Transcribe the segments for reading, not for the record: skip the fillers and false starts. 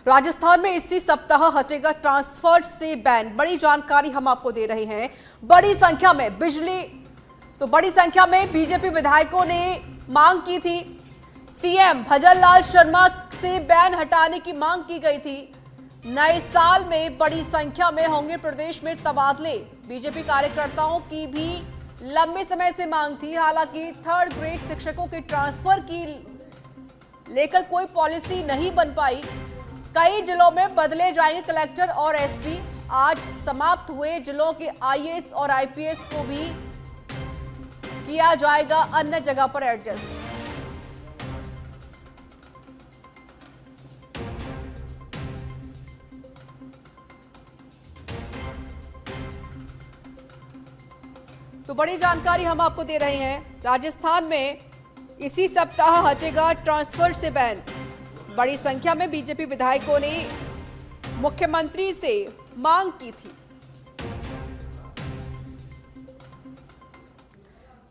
राजस्थान में इसी सप्ताह हटेगा ट्रांसफर से बैन। बड़ी जानकारी हम आपको दे रहे हैं। बड़ी संख्या में बीजेपी विधायकों ने मांग की थी। सीएम भजनलाल शर्मा से बैन हटाने की मांग की गई थी। नए साल में बड़ी संख्या में होंगे प्रदेश में तबादले। बीजेपी कार्यकर्ताओं की भी लंबे समय से मांग थी। हालांकि थर्ड ग्रेड शिक्षकों के ट्रांसफर की लेकर कोई पॉलिसी नहीं बन पाई। कई जिलों में बदले जाएंगे कलेक्टर और एसपी। आज समाप्त हुए जिलों के आईएएस और आईपीएस को भी किया जाएगा अन्य जगह पर एडजस्ट। तो बड़ी जानकारी हम आपको दे रहे हैं। राजस्थान में इसी सप्ताह हटेगा ट्रांसफर से बैन। बड़ी संख्या में बीजेपी विधायकों ने मुख्यमंत्री से मांग की थी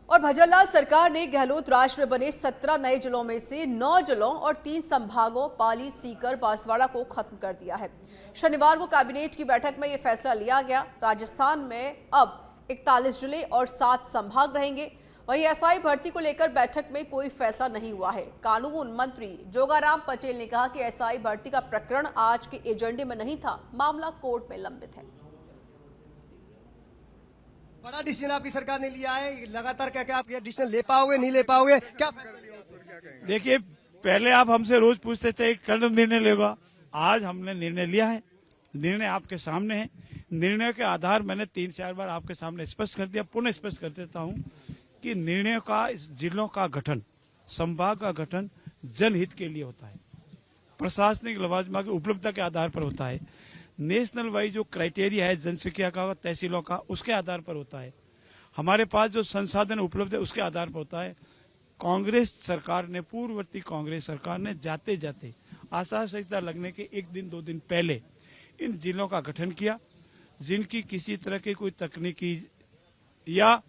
और भजनलाल सरकार ने गहलोत राज में बने 17 नए जिलों में से 9 जिलों और 3 संभागों पाली, सीकर, बांसवाड़ा को खत्म कर दिया है। शनिवार को कैबिनेट की बैठक में यह फैसला लिया गया। राजस्थान में अब 41 जिले और 7 संभाग रहेंगे। वहीं एसआई भर्ती को लेकर बैठक में कोई फैसला नहीं हुआ है। कानून मंत्री जोगाराम पटेल ने कहा कि एसआई भर्ती का प्रकरण आज के एजेंडे में नहीं था, मामला कोर्ट में लंबित है। बड़ा डिसीजन आपकी सरकार ने लिया है, लगातार क्या आप ये डिसीजन ले पाओगे नहीं ले पाओगे क्या? देखिए, पहले आप हमसे रोज पूछते थे कल निर्णय लेगा। आज हमने निर्णय लिया है। निर्णय आपके सामने है। निर्णय के आधार मैंने 3-4 बार आपके सामने स्पष्ट कर दिया, पुनः स्पष्ट कर देता हूं कि निर्णय का, इस जिलों का गठन, संभाग का गठन जनहित के लिए होता है, प्रशासनिक लवाजमा की उपलब्धता के आधार पर होता है, नेशनल वाइज जो क्राइटेरिया है जनसंख्या का, तहसीलों का, उसके आधार पर होता है, हमारे पास जो संसाधन उपलब्ध है उसके आधार पर होता है। कांग्रेस सरकार ने, पूर्ववर्ती कांग्रेस सरकार ने जाते जाते आचार संहिता लगने के 1 दिन 2 दिन पहले इन जिलों का गठन किया, जिनकी किसी तरह की कोई तकनीकी या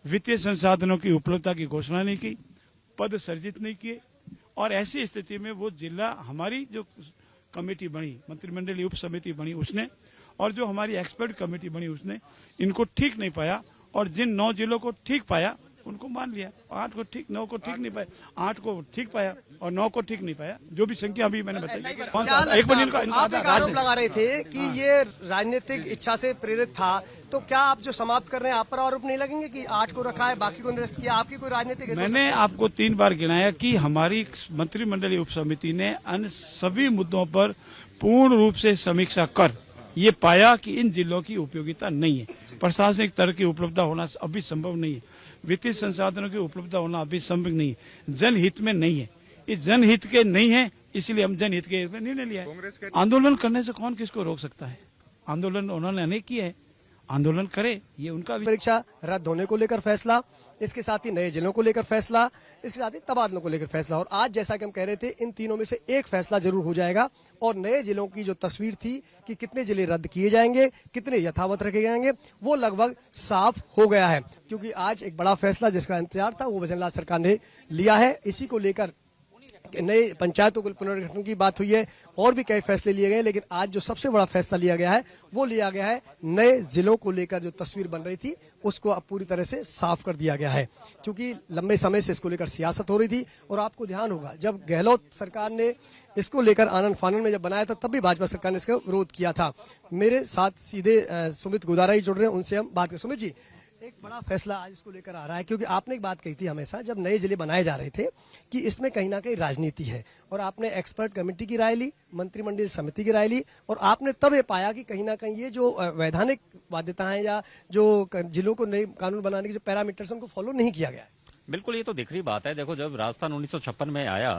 वित्तीय संसाधनों की उपलब्धता की घोषणा नहीं की, पद सर्जित नहीं किए। और ऐसी स्थिति में वो जिला, हमारी जो कमेटी बनी, मंत्रिमंडलीय उप समिति बनी उसने, और जो हमारी एक्सपर्ट कमेटी बनी उसने इनको ठीक नहीं पाया। और जिन 9 जिलों को ठीक पाया उनको मान लिया। 8 को ठीक, 9 को ठीक नहीं पाया, 8 को ठीक पाया और 9 को ठीक नहीं पाया। जो भी संख्या अभी मैंने बताई। एक आरोप लगा रहे थे कि ये राजनीतिक इच्छा से प्रेरित था, तो क्या आप जो समाप्त कर रहे हैं आप पर आरोप नहीं लगेंगे कि 8 को रखा है, बाकी को निरस्त किया? आपकी कोई राजनीतिक? मैंने आपको 3 बार गिनाया कि हमारी मंत्रिमंडलीय उप समिति ने अन्य सभी मुद्दों पर पूर्ण रूप से समीक्षा कर ये पाया कि इन जिलों की उपयोगिता नहीं है, प्रशासनिक स्तर की उपलब्धता होना अभी संभव नहीं है, वित्तीय संसाधनों की उपलब्धता होना अभी संभव नहीं है, जनहित में नहीं है। इस जनहित के नहीं है, इसलिए हम जनहित के निर्णय लिया है। आंदोलन करने से कौन किसको रोक सकता है? आंदोलन उन्होंने अनेक किए हैं, आंदोलन करे, ये उनका। परीक्षा रद्द होने को लेकर फैसला, इसके साथ ही नए जिलों को लेकर फैसला, इसके साथ ही तबादलों को लेकर फैसला। और आज जैसा कि हम कह रहे थे, इन तीनों में से एक फैसला जरूर हो जाएगा। और नए जिलों की जो तस्वीर थी कि कितने जिले रद्द किए जाएंगे, कितने यथावत रखे जाएंगे, वो लगभग साफ हो गया है। क्योंकि आज एक बड़ा फैसला जिसका इंतजार था वो भजनलाल सरकार ने लिया है। इसी को लेकर नए पंचायतों को पुनर्गठन की बात हुई है और भी कई फैसले लिए गए, लेकिन आज जो सबसे बड़ा फैसला लिया गया है वो लिया गया है नए जिलों को लेकर जो तस्वीर बन रही थी उसको अब पूरी तरह से साफ कर दिया गया है। क्योंकि लंबे समय से इसको लेकर सियासत हो रही थी। और आपको ध्यान होगा, जब गहलोत सरकार ने इसको लेकर आनन फानन में जब बनाया था तब भी भाजपा सरकार ने इसका विरोध किया था। मेरे साथ सीधे सुमित गोदारा ही जुड़ रहे हैं, उनसे हम बात करें। सुमित जी, एक बड़ा फैसला आज इसको लेकर आ रहा है, क्योंकि आपने एक बात कही थी हमेशा जब नए जिले बनाए जा रहे थे कि इसमें कहीं ना कहीं राजनीति है, और आपने एक्सपर्ट कमेटी की राय ली, मंत्रिमंडलीय समिति की राय ली, और आपने तब ये पाया कि कहीं ना कहीं ये जो वैधानिक बाध्यताएं या जो जिलों को नए कानून बनाने के जो पैरामीटर्स उनको फॉलो नहीं किया गया है। बिल्कुल, ये तो दिख रही बात है। देखो, जब राजस्थान 1956 में आया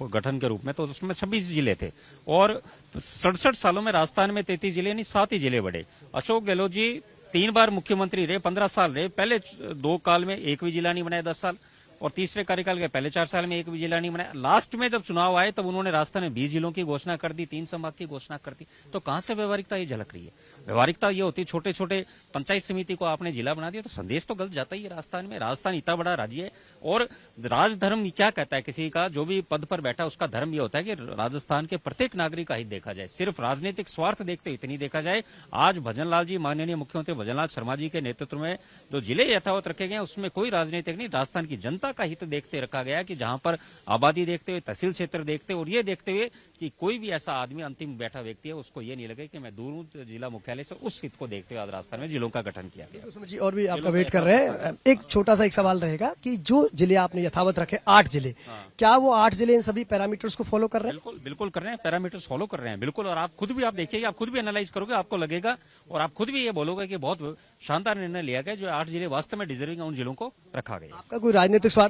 गठन के रूप में तो उसमें 26 जिले थे, और 67 सालों में राजस्थान में 33 जिले यानी 7 ही जिले बढ़े। अशोक गहलोत जी 3 बार मुख्यमंत्री रहे, 15 साल रहे। पहले 2 काल में एक भी जिला नहीं बनाया 10 साल। और तीसरे कार्यकाल के पहले 4 साल में एक भी जिला नहीं बनाया। लास्ट में जब चुनाव आए तब उन्होंने राजस्थान में 20 जिलों की घोषणा कर दी, 3 संभाग की घोषणा कर दी। तो कहां से व्यवहारिकता ये झलक रही है? व्यवहारिकता ये होती है छोटे छोटे पंचायत समिति को आपने जिला बना दिया तो संदेश तो गलत जाता ही है राजस्थान में। राजस्थान इतना बड़ा राज्य है और राजधर्म क्या कहता है, किसी का जो भी पद पर बैठा उसका धर्म ये होता है कि राजस्थान के प्रत्येक नागरिक का हित देखा जाए, सिर्फ राजनीतिक स्वार्थ देखते इतनी देखा जाए। आज भजनलाल जी, माननीय मुख्यमंत्री भजनलाल शर्मा जी के नेतृत्व में जो जिले यथावत रखे गए उसमें कोई राजनीतिक नहीं, राजस्थान की जनता का हित देखते रखा गया कि जहां पर आबादी देखते हुए, तहसील क्षेत्र देखते और ये देखते हुए कि कोई भी ऐसा आदमी अंतिम बैठा व्यक्ति है उसको ये नहीं लगे कि मैं दूर हूं जिला मुख्यालय से, उस हित को देखते हुए आज राजस्थान में जिलों का गठन किया गया। सुमित जी और भी आपका वेट कर रहे हैं, एक छोटा सा एक सवाल रहेगा कि जो जिले आपने यथावत रखे 8 जिले, क्या वो 8 जिले इन सभी पैरामीटर्स को फॉलो कर रहे हैं? बिल्कुल बिल्कुल कर रहे हैं, पैरामीटर्स फॉलो कर रहे हैं बिल्कुल। और आप खुद भी आप देखिएगा, आप खुद भी एनालाइज करोगे, आपको लगेगा और आप खुद भी ये बोलोगे कि बहुत शानदार निर्णय लिया गया, जो 8 जिले वास्तव में डिजर्विंग उन जिलों को रखा गया। आपका कोई राजनीतिक स्वार्थ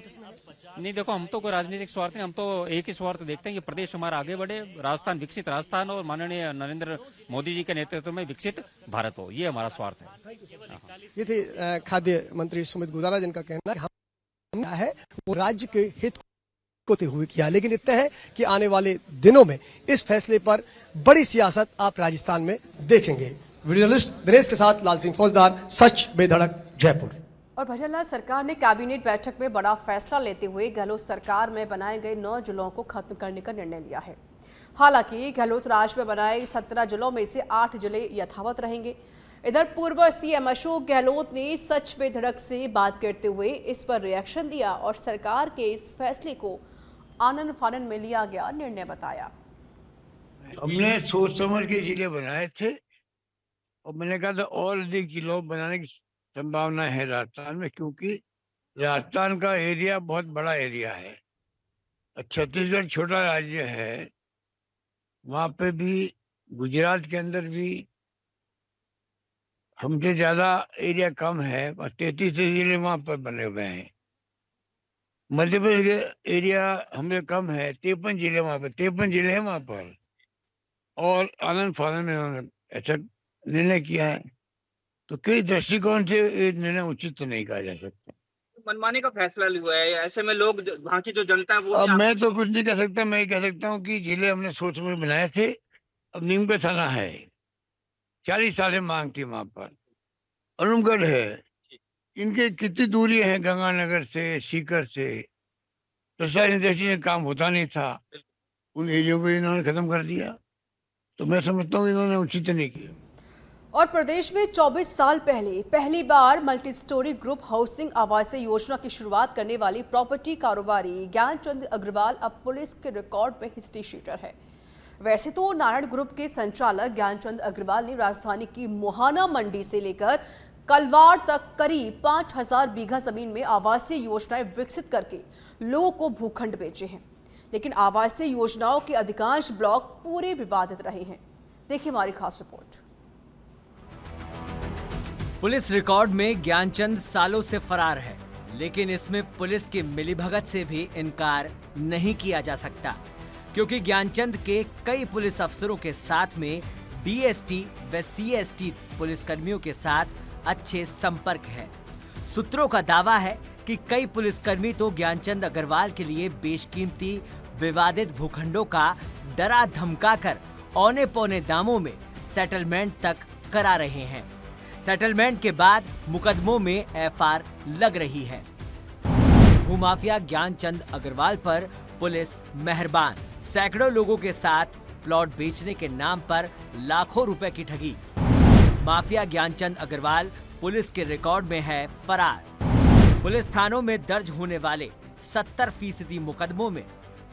नहीं, देखो हम तो कोई राजनीतिक स्वार्थ नहीं, हम तो एक ही स्वार्थ देखते हैं कि प्रदेश हमारा आगे बढ़े, राजस्थान विकसित राजस्थान और माननीय नरेंद्र मोदी जी के नेतृत्व में विकसित भारत हो, ये हमारा स्वार्थ है। ये थे खाद्य मंत्री सुमित गोदारा जिनका कहना है वो राज्य के हित को होते हुए किया, लेकिन इतना है कि आने वाले दिनों में इस फैसले पर बड़ी सियासत आप राजस्थान में देखेंगे। वीडियो जर्नलिस्ट दिनेश के साथ लाल सिंह फौजदार, सच बेधड़क, जयपुर। और भजनलाल सरकार ने कैबिनेट बैठक में बड़ा फैसला लेते हुए गहलोत सरकार में बनाए गए 9 जिलों को खत्म करने का निर्णय लिया है। हालांकि गहलोत राज में बनाए 17 जिलों में से 8 जिले यथावत रहेंगे। इधर पूर्व सीएम अशोक गहलोत ने सच बेधड़क से बात करते हुए इस पर रिएक्शन दिया और सरकार के इस फैसले को आनन फानन में लिया गया निर्णय बताया। हमने सोच समझ के जिले बनाए थे और मैंने कहा था और अधिक जिलों बनाने की संभावना है राजस्थान में, क्योंकि राजस्थान का एरिया बहुत बड़ा एरिया है। छत्तीसगढ़ छोटा राज्य है, वहां पे भी गुजरात के अंदर भी हमसे ज्यादा एरिया कम है, 33 जिले वहां पर बने हुए हैं। मध्य प्रदेश के एरिया हमसे कम है, 53 जिले वहां पर, 53 जिले हैं वहां पर, और आनंद फानंद में उन्होंने ऐसा निर्णय किया है। तो किस दृष्टिकोण से ये निर्णय उचित तो नहीं कहा जा सकता। मनमाने का फैसला हुआ है, ऐसे में लोग वहाँ की जो जनता है वो अब मैं तो कुछ नहीं कह सकता, मैं कह सकता हूँ कि जिले हमने सोच समझ बनाए थे। अब नीमका थाना है, 40 साल से मांग थी वहां पर। अनुमगढ़ है, इनके कितनी दूरी है गंगानगर से, सीकर से, प्रशासनिक दृष्टि से काम होता नहीं था, उन एरियो को इन्होंने खत्म कर दिया। तो मैं समझता हूँ इन्होंने उचित नहीं किया। और प्रदेश में 24 साल पहले पहली बार मल्टी स्टोरी ग्रुप हाउसिंग आवासीय योजना की शुरुआत करने वाली प्रॉपर्टी कारोबारी ज्ञानचंद अग्रवाल अब पुलिस के रिकॉर्ड में हिस्ट्री शीटर है। वैसे तो नारायण ग्रुप के संचालक ज्ञानचंद अग्रवाल ने राजधानी की मोहाना मंडी से लेकर कलवाड़ तक करीब 5000 बीघा जमीन में आवासीय योजनाएं विकसित करके लोगों को भूखंड बेचे हैं, लेकिन आवासीय योजनाओं के अधिकांश ब्लॉक पूरे विवादित रहे हैं। देखिए हमारी खास रिपोर्ट। पुलिस रिकॉर्ड में ज्ञानचंद सालों से फरार है, लेकिन इसमें पुलिस की मिलीभगत से भी इनकार नहीं किया जा सकता, क्योंकि ज्ञानचंद के कई पुलिस अफसरों के साथ में डीएसटी व सीएसटी पुलिसकर्मियों के साथ अच्छे संपर्क है। सूत्रों का दावा है कि कई पुलिसकर्मी तो ज्ञानचंद अग्रवाल के लिए बेशकीमती विवादित भूखंडों का डरा धमकाकर औने पौने दामों में सेटलमेंट तक करा रहे हैं। सेटलमेंट के बाद मुकदमों में एफआर लग रही है। भूमाफिया ज्ञानचंद अग्रवाल पर पुलिस मेहरबान, सैकड़ों लोगों के साथ प्लॉट बेचने के नाम पर लाखों रुपए की ठगी। माफिया ज्ञानचंद अग्रवाल पुलिस के रिकॉर्ड में है फरार। पुलिस थानों में दर्ज होने वाले 70% मुकदमों में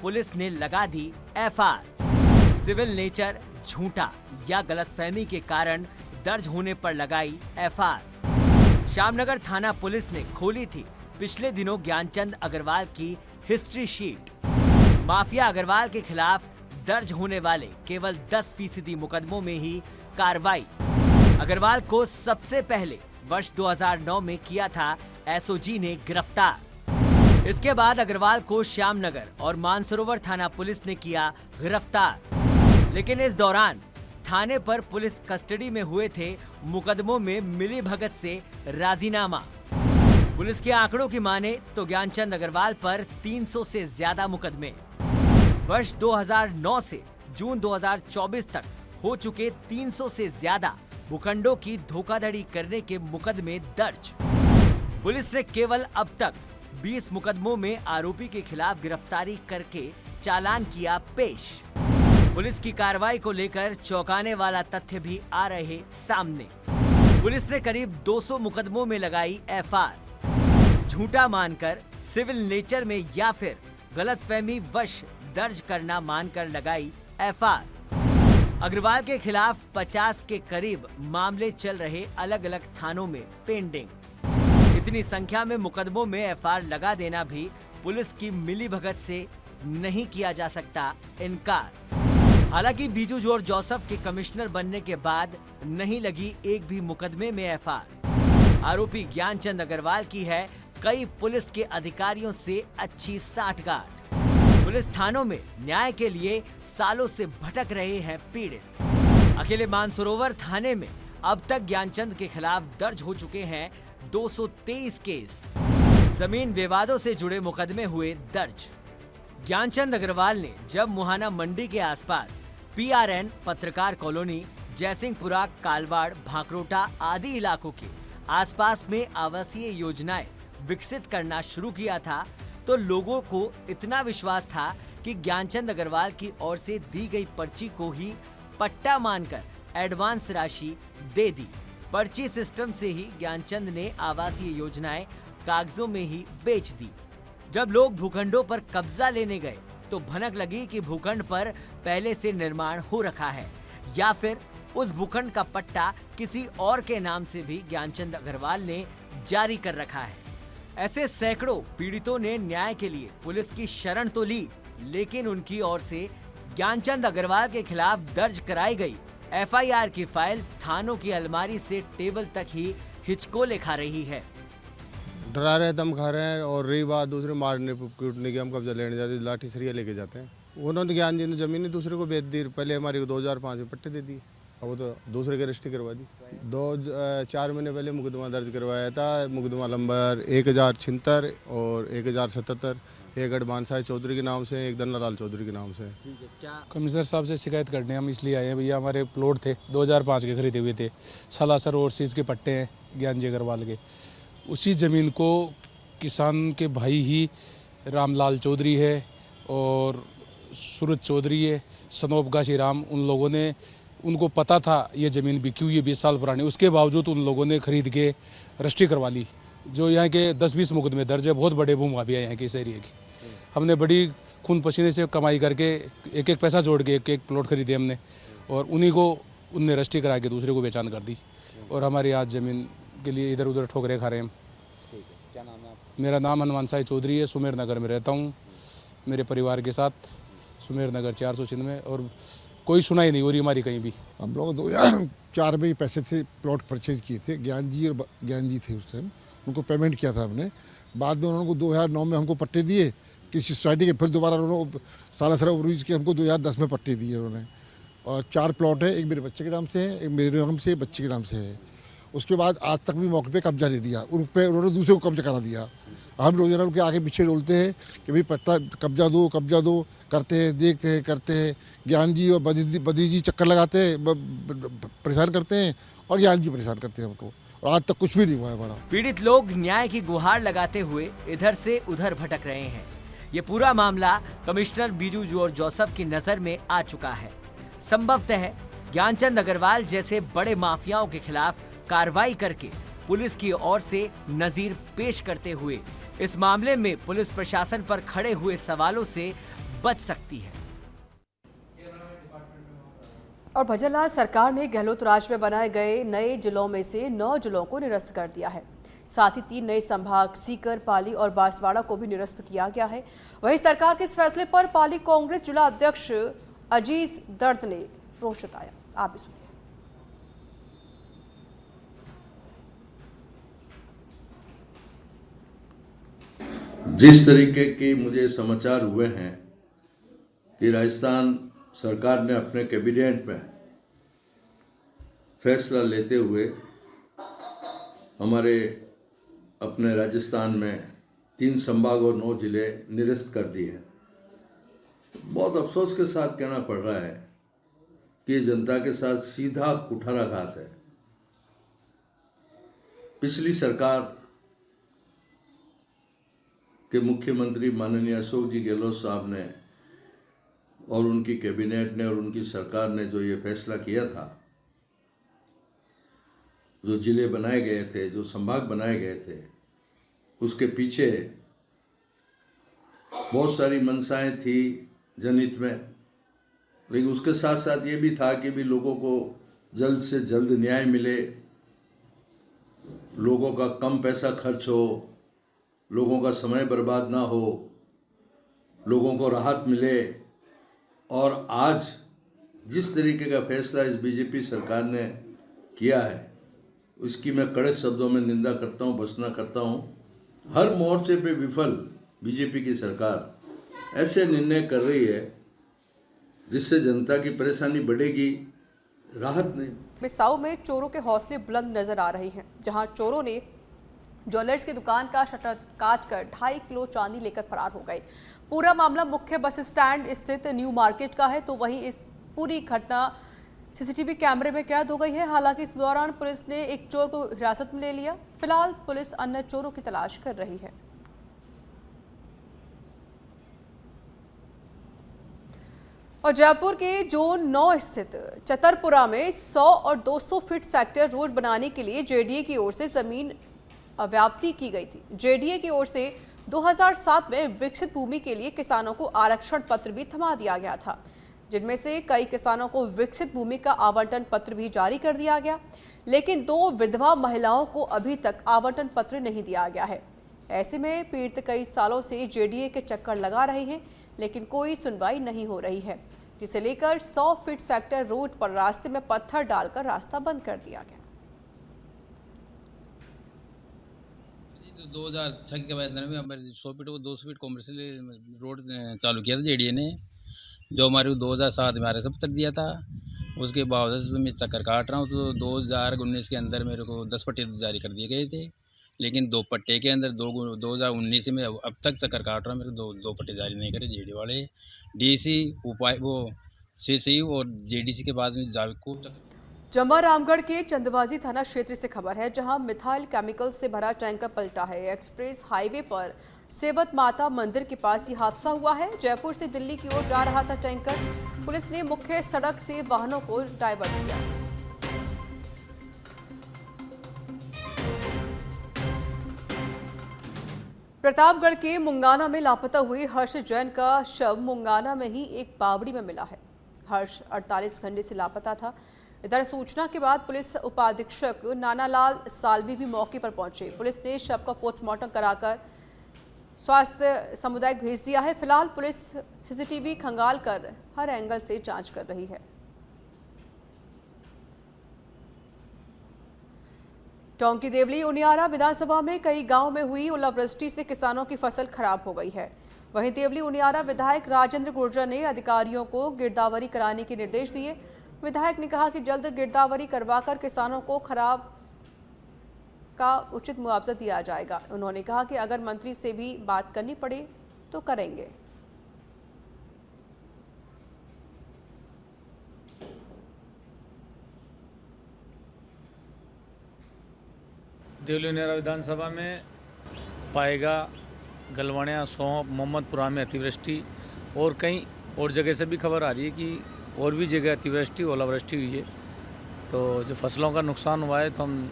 पुलिस ने लगा दी एफआर। सिविल नेचर झूठा या गलतफहमी के कारण दर्ज होने पर लगाई एफआर। श्यामनगर थाना पुलिस ने खोली थी पिछले दिनों ज्ञानचंद अग्रवाल की हिस्ट्री शीट। माफिया अग्रवाल के खिलाफ दर्ज होने वाले केवल 10% मुकदमों में ही कार्रवाई। अग्रवाल को सबसे पहले वर्ष 2009 में किया था एसओजी ने गिरफ्तार। इसके बाद अग्रवाल को श्यामनगर और मानसरोवर थाना पुलिस ने किया गिरफ्तार, लेकिन इस दौरान थाने पर पुलिस कस्टडी में हुए थे मुकदमों में मिलीभगत से राजीनामा। पुलिस के आंकड़ों की माने तो ज्ञानचंद अग्रवाल पर 300 से ज्यादा मुकदमे। वर्ष 2009 से जून 2024 तक हो चुके 300 से ज्यादा भूखंडों की धोखाधड़ी करने के मुकदमे दर्ज। पुलिस ने केवल अब तक 20 मुकदमों में आरोपी के खिलाफ गिरफ्तारी करके चालान किया पेश। पुलिस की कार्रवाई को लेकर चौंकाने वाला तथ्य भी आ रहे सामने। पुलिस ने करीब 200 मुकदमों में लगाई एफआईआर। झूठा मानकर, सिविल नेचर में या फिर गलतफहमी वश दर्ज करना मानकर लगाई एफआईआर। अग्रवाल के खिलाफ 50 के करीब मामले चल रहे अलग अलग थानों में पेंडिंग। इतनी संख्या में मुकदमों में एफआईआर लगा देना भी पुलिस की मिलीभगत से नहीं किया जा सकता इनकार। हालांकि बीजू जॉर्ज जोसेफ के कमिश्नर बनने के बाद नहीं लगी एक भी मुकदमे में एफआईआर। आरोपी ज्ञानचंद अग्रवाल की है कई पुलिस के अधिकारियों से अच्छी साठगांठ। पुलिस थानों में न्याय के लिए सालों से भटक रहे हैं पीड़ित। अकेले मानसरोवर थाने में अब तक ज्ञानचंद के खिलाफ दर्ज हो चुके हैं 223 केस। जमीन विवादों से जुड़े मुकदमे हुए दर्ज। ज्ञानचंद अग्रवाल ने जब मुहाना मंडी के आसपास पीआरएन, पत्रकार कॉलोनी, जयसिंहपुरा, कालवाड़, भांकरोटा आदि इलाकों के आसपास में आवासीय योजनाएं विकसित करना शुरू किया था तो लोगों को इतना विश्वास था कि ज्ञानचंद अग्रवाल की ओर से दी गई पर्ची को ही पट्टा मानकर एडवांस राशि दे दी। पर्ची सिस्टम से ही ज्ञानचंद ने आवासीय योजनाएं कागजों में ही बेच दी। जब लोग भूखंडों पर कब्जा लेने गए तो भनक लगी कि भूखंड पर पहले से निर्माण हो रखा है या फिर उस भूखंड का पट्टा किसी और के नाम से भी ज्ञानचंद अग्रवाल ने जारी कर रखा है। ऐसे सैकड़ों पीड़ितों ने न्याय के लिए पुलिस की शरण तो ली, लेकिन उनकी ओर से ज्ञानचंद अग्रवाल के खिलाफ दर्ज कराई गई एफआईआर की फाइल थानों की अलमारी से टेबल तक ही हिचकोले खा रही है। डरा रहे, दम खा रहे हैं और रही बात दूसरे मारने कूटने की, हम कब्जा लेने जाते, लाठी सरिया लेके जाते हैं। उन्होंने ज्ञान जी ने जमीन दूसरे को बेच दी। पहले हमारी 2005 में पट्टे दे दिए, अब वो तो दूसरे की रजिस्ट्री करवा दी। 4 महीने पहले मुकदमा दर्ज करवाया था। मुकदमा नंबर 1076 और 1077, एक अडमान साहिब चौधरी के नाम से, एक दन्ना लाल चौधरी के नाम से। कमिश्नर साहब से शिकायत करने हम इसलिए आए हैं। भैया हमारे प्लॉट थे 2005 के खरीदे हुए थे, सलासर ओवरसीज के पट्टे हैं ज्ञान जी अग्रवाल के। उसी ज़मीन को किसान के भाई ही रामलाल चौधरी है और सूरज चौधरी है, सनोप गाशीराम, उन लोगों ने, उनको पता था ये ज़मीन बिकी हुई है 20 साल पुरानी, उसके बावजूद उन लोगों ने खरीद के रजिस्ट्री करवा ली। जो यहाँ के 10-20 मुकदमे दर्ज है, बहुत बड़े भूमाफिया यहाँ के इस एरिया की। हमने बड़ी खून पसीने से कमाई करके एक एक पैसा जोड़ के एक प्लॉट खरीदे हमने, और उन्हीं को उनने रजिस्ट्री करा के दूसरे को बेचान कर दी, और हमारी आज ज़मीन के लिए इधर उधर ठोकरे खा रहे हैं हम। क्या नाम है आपका? मेरा नाम हनुमान साई चौधरी है, सुमेर नगर में रहता हूँ मेरे परिवार के साथ, सुमेर नगर 496 में, और कोई सुनाई नहीं हो रही हमारी कहीं भी। हम लोग 2004 में पैसे से प्लॉट परचेज किए थे। ज्ञान जी थे उस टाइम, उनको पेमेंट किया था हमने। बाद में उन्होंने 2009 में हमको पट्टे दिए किसी सोसाइटी के, फिर दोबारा उन्होंने सालासर ओवरब्रिज के हमको 2010 में पट्टे दिए उन्होंने। और 4 प्लॉट है, एक मेरे बच्चे के नाम से है, एक मेरे नाम से, बच्चे के नाम से है। उसके बाद आज तक भी मौके पे कब्जा नहीं दिया, उन पर उन्होंने दूसरे को कब्जा करा दिया। हम रोजाना उनके आगे पीछे डोलते हैं कि भाई पट्टा कब्जा दो, करते हैं, देखते हैं, करते हैं। ज्ञान जी और बदी जी चक्कर लगाते हैं, परेशान करते हैं, और ज्ञान जी परेशान करते हैं हमको, और आज तक कुछ भी नहीं हुआ है हमारा। पीड़ित लोग न्याय की गुहार लगाते हुए इधर से उधर भटक रहे हैं। ये पूरा मामला कमिश्नर बीजू जॉर्ज जोसेफ की नजर में आ चुका है। संभवतः ज्ञानचंद अग्रवाल जैसे बड़े माफियाओं के खिलाफ कार्रवाई करके पुलिस की ओर से नजीर पेश करते हुए इस मामले में पुलिस प्रशासन पर खड़े हुए सवालों से बच सकती है। और भजनलाल सरकार ने गहलोत राज में बनाए गए नए जिलों में से 9 जिलों को निरस्त कर दिया है। साथ ही 3 नए संभाग सीकर, पाली और बांसवाड़ा को भी निरस्त किया गया है। वहीं सरकार के इस फैसले पर पाली कांग्रेस जिला अध्यक्ष अजीज दर्द ने रोष जताया। आप भी सुनिए। जिस तरीके के मुझे समाचार हुए हैं कि राजस्थान सरकार ने अपने कैबिनेट में फैसला लेते हुए हमारे अपने राजस्थान में 3 संभाग और 9 जिले निरस्त कर दिए हैं। बहुत अफसोस के साथ कहना पड़ रहा है कि ये जनता के साथ सीधा कुठाराघात है। पिछली सरकार के मुख्यमंत्री माननीय अशोक जी गहलोत साहब ने और उनकी कैबिनेट ने और उनकी सरकार ने जो ये फैसला किया था, जो जिले बनाए गए थे, जो संभाग बनाए गए थे, उसके पीछे बहुत सारी मंशाएं थी जनहित में, लेकिन उसके साथ साथ ये भी था कि भी लोगों को जल्द से जल्द न्याय मिले, लोगों का कम पैसा खर्च हो, लोगों का समय बर्बाद ना हो, लोगों को राहत मिले। और आज जिस तरीके का फैसला इस बीजेपी सरकार ने किया है, उसकी मैं कड़े शब्दों में निंदा करता हूँ, भर्त्सना करता हूँ। हर मोर्चे पे विफल बीजेपी की सरकार ऐसे निर्णय कर रही है जिससे जनता की परेशानी बढ़ेगी, राहत नहीं। बिसाऊ में चोरों के हौसले बुलंद नजर आ रहे हैं, जहां चोरों ने ज्वेलर्स की दुकान का शटर काटकर 2.5 किलो चांदी लेकर फरार हो गए। पूरा मामला मुख्य बस स्टैंड स्थित न्यू मार्केट का है। तो वहीं इस पूरी घटना सीसीटीवी कैमरे में कैद हो गई है। हालांकि इस दौरान पुलिस ने एक चोर को हिरासत में ले लिया। फिलहाल पुलिस अन्य चोरों की तलाश कर रही है। और जयपुर के जोन 9 स्थित चतरपुरा में 100 और 200 फीट सेक्टर रोड बनाने के लिए जेडीए की ओर से जमीन व्याप्ति की गई थी। जेडीए की ओर से 2007 में विकसित भूमि के लिए किसानों को आरक्षण पत्र भी थमा दिया गया था, जिनमें से कई किसानों को विकसित भूमि का आवंटन पत्र भी जारी कर दिया गया, लेकिन 2 विधवा महिलाओं को अभी तक आवंटन पत्र नहीं दिया गया है। ऐसे में पीड़ित कई सालों से जेडीए के चक्कर लगा रहे हैं, लेकिन कोई सुनवाई नहीं हो रही है, जिसे लेकर 100 फीट सेक्टर रोड पर रास्ते में पत्थर डालकर रास्ता बंद कर दिया गया। 2006 के बाद में हमारे 100 फीट को 200 फीट कॉमर्शियल रोड चालू किया था जेडीए ने, जो हमारे को 2007 में हमारे से पत्र दिया था। उसके बावजूद मैं चक्कर काट रहा हूँ, तो 2019 के अंदर मेरे को 10 पट्टे जारी कर दिए गए थे, लेकिन 2 पट्टे के अंदर 2019 में अब तक चक्कर काट रहा हूँ। मेरे को दो पट्टे जारी नहीं करे जेडी वाले। डीसी उपाय वो सीसी और जेडीसी के बाद में जावे को जम्वा रामगढ़ के चंदबाजी थाना क्षेत्र से खबर है, जहां मिथाइल केमिकल से भरा टैंकर पलटा है। एक्सप्रेस हाईवे पर सेवत माता मंदिर के पास ये हादसा हुआ है। जयपुर से दिल्ली की ओर जा रहा था टैंकर। पुलिस ने मुख्य सड़क से वाहनों को डायवर्ट किया। प्रतापगढ़ के मुंगाना में लापता हुए हर्ष जैन का शव मुंगाना में ही एक बावड़ी में मिला है। हर्ष 48 घंटे से लापता था। इधर सूचना के बाद पुलिस उपाधीक्षक नानालाल सालवी भी मौके पर पहुंचे। पुलिस ने शव का पोस्टमार्टम कराकर स्वास्थ्य समुदाय भेज दिया है। फिलहाल पुलिस सीसीटीवी खंगाल कर हर एंगल से जांच कर रही है। टोंकी देवली उनियारा विधानसभा में कई गांव में हुई ओलावृष्टि से किसानों की फसल खराब हो गई है। वहीं देवली उनियारा विधायक राजेंद्र गुर्जर ने अधिकारियों को गिरदावरी कराने के निर्देश दिए। विधायक ने कहा कि जल्द गिरदावरी करवाकर किसानों को खराब का उचित मुआवजा दिया जाएगा। उन्होंने कहा कि अगर मंत्री से भी बात करनी पड़े तो करेंगे। देवली उनियारा विधानसभा में पाएगा, गलवानिया, सौंप, मोहम्मदपुरा में अतिवृष्टि और कई और जगह से भी खबर आ रही है कि और भी जगह अतिवृष्टि ओलावृष्टि हुई है। तो जो फसलों का नुकसान हुआ है, तो हम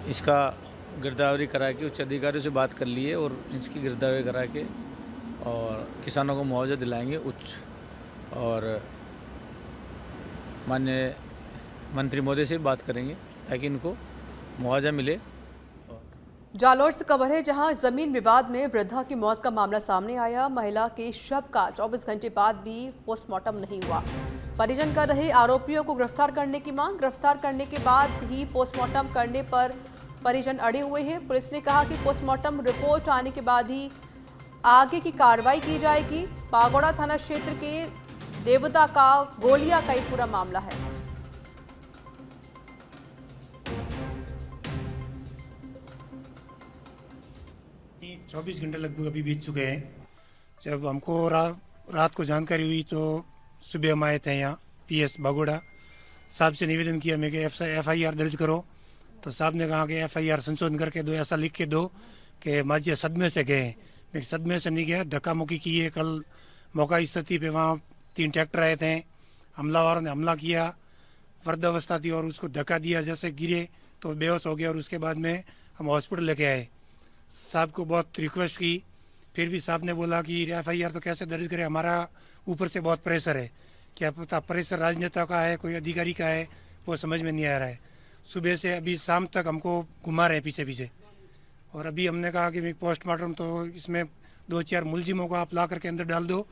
इसका गिरदावरी करा के उच्च अधिकारियों से बात कर लिए और इसकी गिरदावरी करा के और किसानों को मुआवजा दिलाएंगे उच्च, और माननीय मंत्री महोदय से बात करेंगे ताकि इनको मुआवजा मिले। जालौर से खबर है, जहां जमीन विवाद में वृद्धा की मौत का मामला सामने आया। महिला के शव का 24 घंटे बाद भी पोस्टमार्टम नहीं हुआ। परिजन कर रहे आरोपियों को गिरफ्तार करने की मांग। गिरफ्तार करने के बाद ही पोस्टमार्टम करने पर परिजन अड़े हुए हैं। पुलिस ने कहा कि पोस्टमार्टम रिपोर्ट आने के बाद ही आगे की कार्रवाई की जाएगी। पागोड़ा थाना क्षेत्र के देवता का गोलिया का एक पूरा मामला है। 24 घंटे लगभग अभी बीत चुके हैं। जब हमको रात को जानकारी हुई तो सुबह हम आए थे यहाँ PS बागोड़ा साहब से निवेदन किया मैं कि FIR दर्ज करो। तो साहब ने कहा कि FIR संशोधन करके दो, ऐसा लिख के दो कि माझी सदमे से गए। मैं सदमे से नहीं गया, धक्का मुक्की की है। कल मौका स्थिति पे वहाँ 3 ट्रैक्टर आए थे, हमलावरों ने हमला किया, वृद्धावस्था थी और उसको धक्का दिया, जैसे गिरे तो बेहोश हो गया और उसके बाद में हम हॉस्पिटल लेके आए। साहब को बहुत रिक्वेस्ट की, फिर भी साहब ने बोला कि FIR तो कैसे दर्ज करें, हमारा ऊपर से बहुत प्रेशर है। क्या पता प्रेशर राजनेता का है, कोई अधिकारी का है, वो समझ में नहीं आ रहा है। सुबह से अभी शाम तक हमको घुमा रहे पीछे पीछे। और अभी हमने कहा कि पोस्टमार्टम तो इसमें 2-4 मुलजिमों को आप ला करके अंदर डाल दो